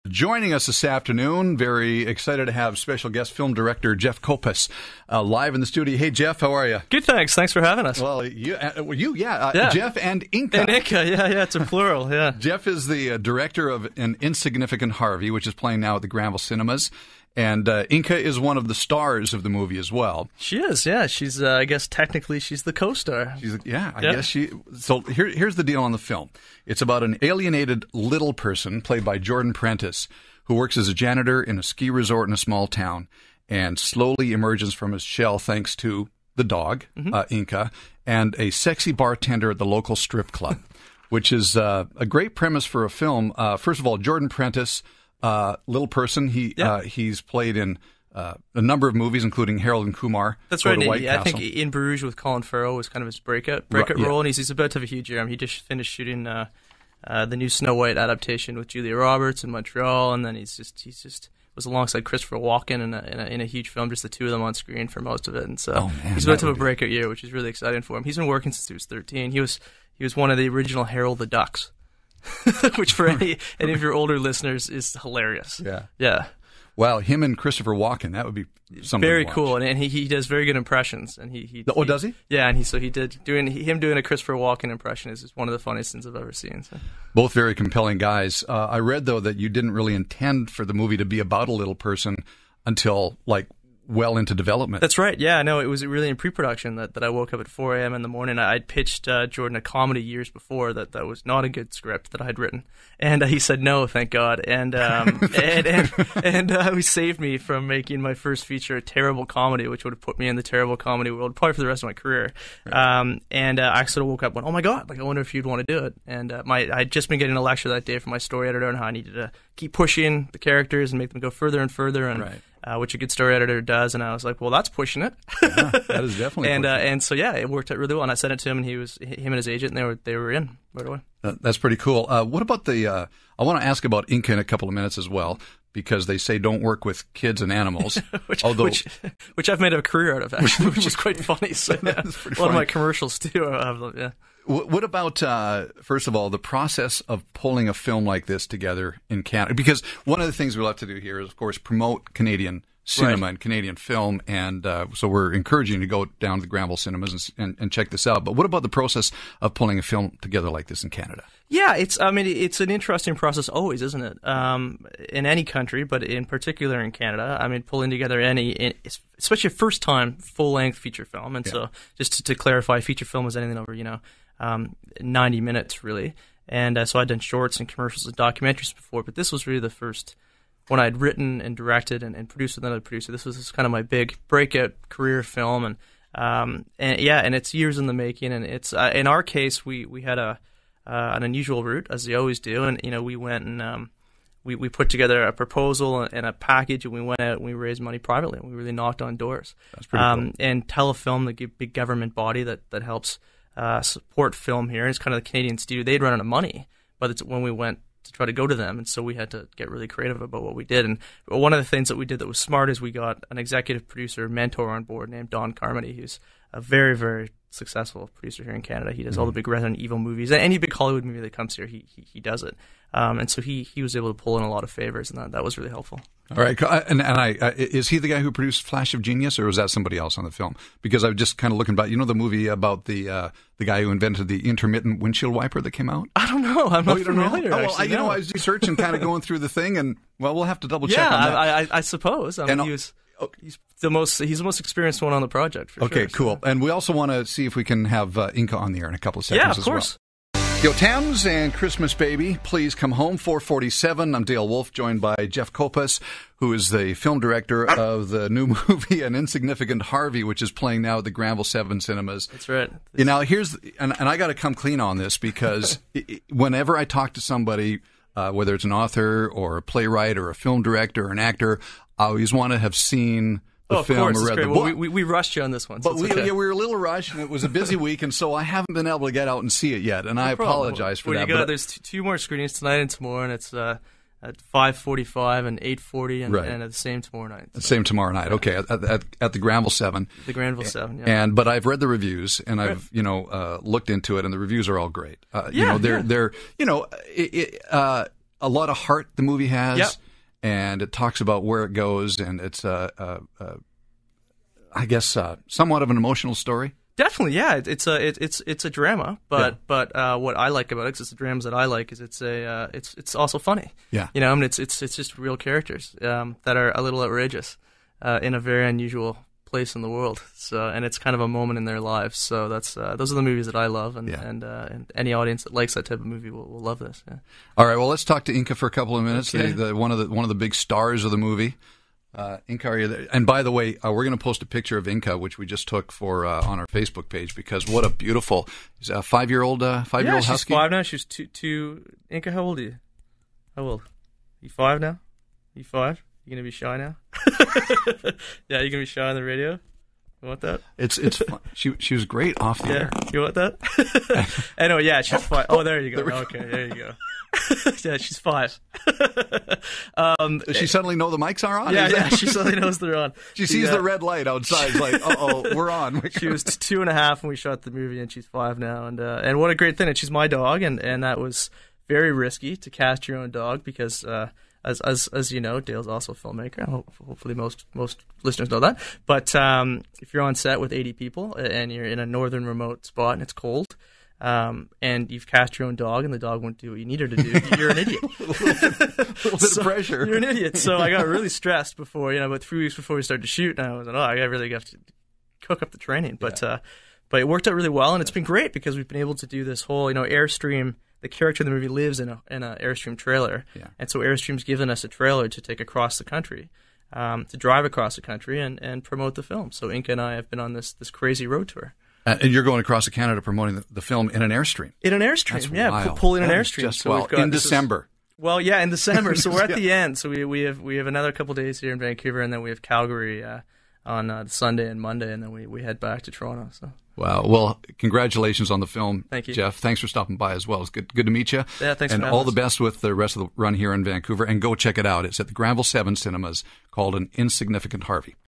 Joining us this afternoon, very excited to have special guest film director Jeff Kopas live in the studio. Hey, Jeff, how are you? Good, thanks. Thanks for having us. Well, Jeff and Inca. And Inca, yeah, it's a plural, yeah. Jeff is the director of An Insignificant Harvey, which is playing now at the Granville Cinemas. And Inca is one of the stars of the movie as well. She is, yeah. She's, I guess, technically, she's the co-star. I guess she... So here's the deal on the film. It's about an alienated little person, played by Jordan Prentice, who works as a janitor in a ski resort in a small town, and slowly emerges from his shell thanks to the dog, Inca, and a sexy bartender at the local strip club, which is a great premise for a film. First of all, Jordan Prentice... little person. He's played in a number of movies, including Harold and Kumar. That's right. I think In Bruges with Colin Farrell was kind of his breakout role, and he's about to have a huge year. He just finished shooting the new Snow White adaptation with Julia Roberts in Montreal, and then he's just was alongside Christopher Walken in a huge film, just the two of them on screen for most of it. And so he's about to have a breakout year, which is really exciting for him. He's been working since he was 13. He was one of the original Harold the Ducks. Which for any of your older listeners is hilarious. Yeah. Wow, him and Christopher Walken, that would be something very to watch. cool, and he does very good impressions. And does he? Yeah, and he did doing a Christopher Walken impression is one of the funniest things I've ever seen. So. Both very compelling guys. I read though that you didn't really intend for the movie to be about a little person until well into development. That's right. Yeah, no, it was really in pre-production that I woke up at 4 a.m. in the morning. I'd pitched Jordan a comedy years before that was not a good script that I had written, and he said no, thank God, and he saved me from making my first feature a terrible comedy, which would have put me in the terrible comedy world probably for the rest of my career. Right. I sort of woke up and went, oh my God, I wonder if you'd want to do it. And I'd just been getting a lecture that day from my story editor on how I needed to keep pushing the characters and make them go further and further, and right. Which a good story editor does, and I was like, well, that's pushing it. Yeah, that is definitely pushing it. And so, yeah, it worked out really well, and I sent it to him, and him and his agent, and they were in right away. That's pretty cool. What about I want to ask about Inca in a couple of minutes as well, because they say don't work with kids and animals. which I've made a career out of, actually, which is quite funny. So, yeah, a lot of my commercials, too. Yeah. What about, first of all, the process of pulling a film like this together in Canada? Because one of the things we'll have to do here is, of course, promote Canadian cinema and Canadian film, and so we're encouraging you to go down to the Granville Cinemas and check this out. But what about the process of pulling a film together like this in Canada? Yeah, it's an interesting process always, isn't it? In any country, but in particular in Canada. I mean, pulling together especially a first-time full-length feature film. And so, just to clarify, feature film is anything over 90 minutes, really. And so I'd done shorts and commercials and documentaries before, but this was really the first one I'd written and directed and produced with another producer. This was kind of my big breakout career film, and it's years in the making. And it's in our case, we had an unusual route, as they always do, and we went and we put together a proposal and a package, and we went out and we raised money privately, and we really knocked on doors. That's pretty cool. And Telefilm, the big government body that helps support film here, it's kind of the Canadian studio. They'd run out of money, but it's when we went to try to go to them, and so we had to get really creative about what we did. And one of the things that we did that was smart is we got an executive producer mentor on board named Don Carmody, who's a very, very successful producer here in Canada. He does all the big Resident Evil movies. Any big Hollywood movie that comes here, he does it. And so he was able to pull in a lot of favors, and that was really helpful. All right, and is he the guy who produced Flash of Genius, or was that somebody else on the film? Because I was just kind of looking back. The movie about the guy who invented the intermittent windshield wiper that came out? I don't know. I'm not familiar. I was researching, kind of going through the thing, and we'll have to double check on that. I suppose. He's the most experienced one on the project. For okay, sure, cool. So. And we also want to see if we can have Inca on the air in a couple of seconds. Yeah, of course. Well. Yo, Thames and Christmas Baby, Please Come Home, 4:47. I'm Dale Wolf, joined by Jeff Kopas, who is the film director of the new movie An Insignificant Harvey, which is playing now at the Granville 7 Cinemas. That's right. Now, and I got to come clean on this, because whenever I talk to somebody, whether it's an author or a playwright or a film director or an actor, I always want to have seen the film or read the book. Well, we rushed you on this one. So but we were a little rushed, and it was a busy week, and so I haven't been able to get out and see it yet, and I apologize for that. There's two more screenings tonight and tomorrow, and it's at 5:45 and 8:40, and at the same tomorrow night. So. Same tomorrow night. Okay, at the Granville 7. The Granville 7. Yeah. But I've read the reviews, and I've looked into it, and the reviews are all great. They're a lot of heart the movie has. Yep. And it talks about where it goes, and it's I guess somewhat of an emotional story. Definitely, yeah. It's a drama, but what I like about it, 'cause it's the dramas that I like, is it's also funny. Yeah. You know, I mean, it's just real characters that are a little outrageous in a very unusual place in the world. So, and it's kind of a moment in their lives. So those are the movies that I love, and any audience that likes that type of movie will love this. Yeah. All right, well, let's talk to Inca for a couple of minutes. Okay. One of the big stars of the movie. Inca, are you there? And by the way, we're going to post a picture of Inca, which we just took for on our Facebook page, because what a beautiful, he's a 5-year-old husky. Yeah, she's 5 now. She's two. Inca, how old are you? How old? You 5 now? You 5? You gonna be shy now? Yeah, you gonna be shy on the radio? You want that? It's fun. She was great off the air. You want that? Anyway, yeah, she's 5. Oh, there you go. Okay, there you go. Yeah, she's 5. Does she suddenly know the mics are on? Yeah, she suddenly knows they're on. She sees the red light outside. It's like, uh-oh, we're on. She was 2.5 when we shot the movie, and she's 5 now. And what a great thing! And she's my dog, and that was very risky to cast your own dog, because as you know, Dale's also a filmmaker. Hopefully most listeners know that. But if you're on set with 80 people and you're in a northern remote spot and it's cold, and you've cast your own dog and the dog won't do what you need her to do, you're an idiot. a little bit of pressure. You're an idiot. So I got really stressed before, about 3 weeks before we started to shoot, and I was like, I really have to cook up the training. But it worked out really well, and it's been great because we've been able to do this whole, Airstream. The character in the movie lives in a Airstream trailer, and so Airstream's given us a trailer to take across the country, to drive across the country and promote the film. So Inca and I have been on this crazy road tour. And you're going across Canada promoting the film in an Airstream. In an Airstream, That's wild. Pulling an That Airstream. Just so in December. In December. So we're at the end. So we have another couple of days here in Vancouver, and then we have Calgary on Sunday and Monday, and then we head back to Toronto. So. Wow. Well, congratulations on the film, Thank you, Jeff. Thanks for stopping by as well. It's good to meet you. Yeah, thanks and for all the best with the rest of the run here in Vancouver. And go check it out. It's at the Granville 7 Cinemas, called An Insignificant Harvey.